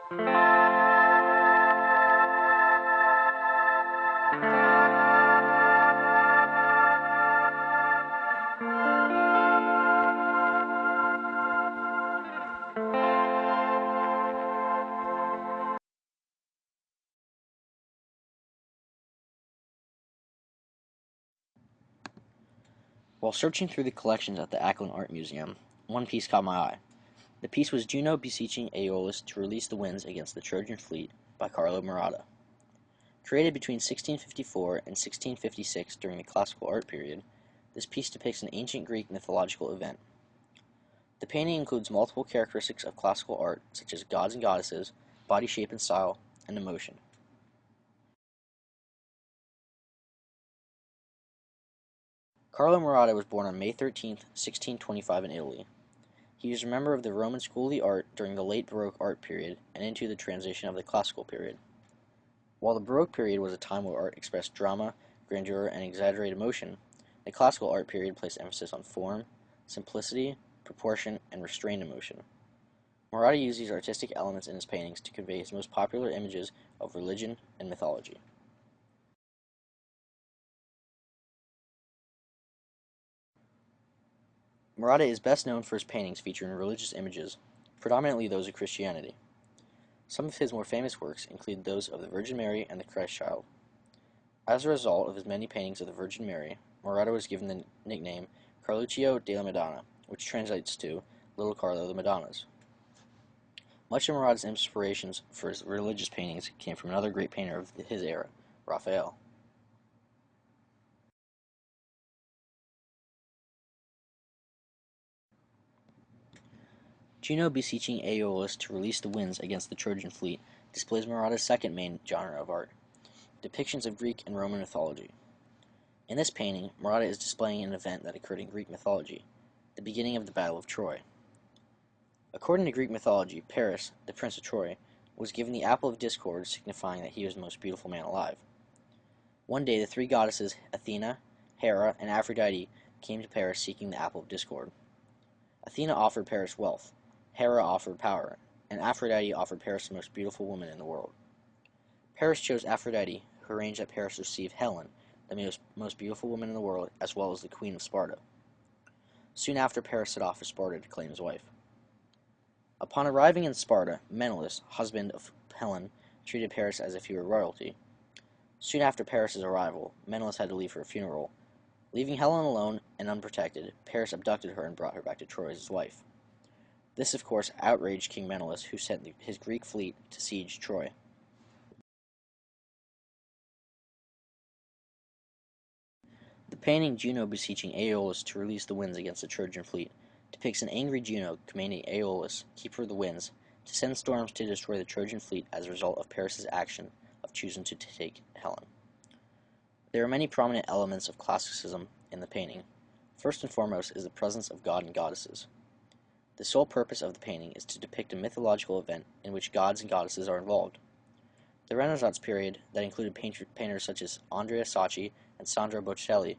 While searching through the collections at the Ackland Art Museum, one piece caught my eye. The piece was Juno beseeching Aeolus to release the winds against the Trojan fleet by Carlo Maratta. Created between 1654 and 1656 during the classical art period, this piece depicts an ancient Greek mythological event. The painting includes multiple characteristics of classical art, such as gods and goddesses, body shape and style, and emotion. Carlo Maratta was born on May 13, 1625 in Italy. He was a member of the Roman School of the Art during the late Baroque art period and into the transition of the Classical period. While the Baroque period was a time where art expressed drama, grandeur, and exaggerated emotion, the Classical art period placed emphasis on form, simplicity, proportion, and restrained emotion. Maratta used these artistic elements in his paintings to convey his most popular images of religion and mythology. Maratta is best known for his paintings featuring religious images, predominantly those of Christianity. Some of his more famous works include those of the Virgin Mary and the Christ Child. As a result of his many paintings of the Virgin Mary, Maratta was given the nickname Carluccio della Madonna, which translates to Little Carlo of the Madonnas. Much of Maratta's inspirations for his religious paintings came from another great painter of his era, Raphael. Juno beseeching Aeolus to release the winds against the Trojan fleet displays Maratta's second main genre of art, depictions of Greek and Roman mythology. In this painting, Maratta is displaying an event that occurred in Greek mythology, the beginning of the Battle of Troy. According to Greek mythology, Paris, the Prince of Troy, was given the apple of discord, signifying that he was the most beautiful man alive. One day, the three goddesses, Athena, Hera, and Aphrodite, came to Paris seeking the apple of discord. Athena offered Paris wealth, Hera offered power, and Aphrodite offered Paris the most beautiful woman in the world. Paris chose Aphrodite, who arranged that Paris receive Helen, the most beautiful woman in the world, as well as the Queen of Sparta. Soon after, Paris set off for Sparta to claim his wife. Upon arriving in Sparta, Menelaus, husband of Helen, treated Paris as if he were royalty. Soon after Paris' arrival, Menelaus had to leave for a funeral. Leaving Helen alone and unprotected, Paris abducted her and brought her back to Troy as his wife. This, of course, outraged King Menelaus, who sent his Greek fleet to siege Troy. The painting Juno beseeching Aeolus to release the winds against the Trojan fleet depicts an angry Juno commanding Aeolus, keeper of the winds, to send storms to destroy the Trojan fleet as a result of Paris' action of choosing to take Helen. There are many prominent elements of classicism in the painting. First and foremost is the presence of god and goddesses. The sole purpose of the painting is to depict a mythological event in which gods and goddesses are involved. The Renaissance period, that included painters such as Andrea Sacchi and Sandro Botticelli,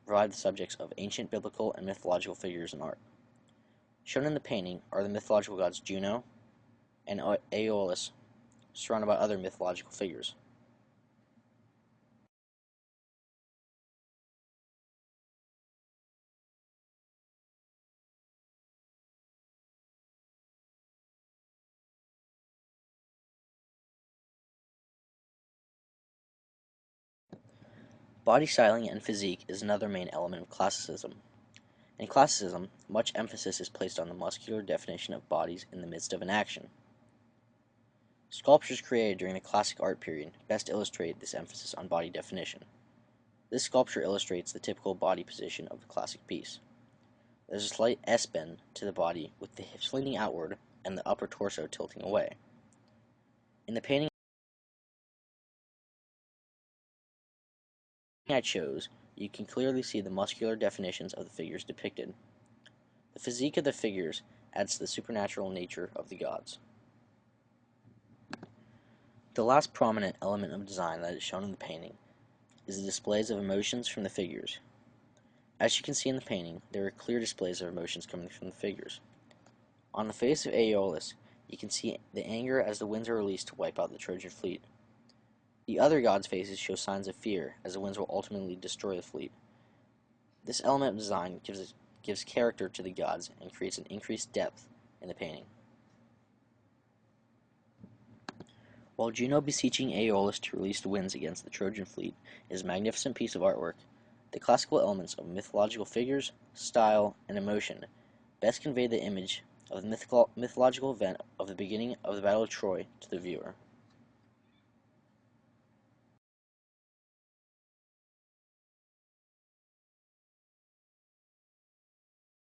provide the subjects of ancient biblical and mythological figures in art. Shown in the painting are the mythological gods Juno and Aeolus, surrounded by other mythological figures. Body styling and physique is another main element of classicism. In classicism, much emphasis is placed on the muscular definition of bodies in the midst of an action. Sculptures created during the classic art period best illustrate this emphasis on body definition. This sculpture illustrates the typical body position of the classic piece. There is a slight S-bend to the body, with the hips leaning outward and the upper torso tilting away. In the painting I chose, you can clearly see the muscular definitions of the figures depicted. The physique of the figures adds to the supernatural nature of the gods. The last prominent element of design that is shown in the painting is the displays of emotions from the figures. As you can see in the painting, there are clear displays of emotions coming from the figures. On the face of Aeolus, You can see the anger as the winds are released to wipe out the Trojan fleet. The other gods' faces show signs of fear, as the winds will ultimately destroy the fleet. This element of design gives character to the gods and creates an increased depth in the painting. While Juno beseeching Aeolus to release the winds against the Trojan fleet is a magnificent piece of artwork, the classical elements of mythological figures, style, and emotion best convey the image of the mythological event of the beginning of the Battle of Troy to the viewer.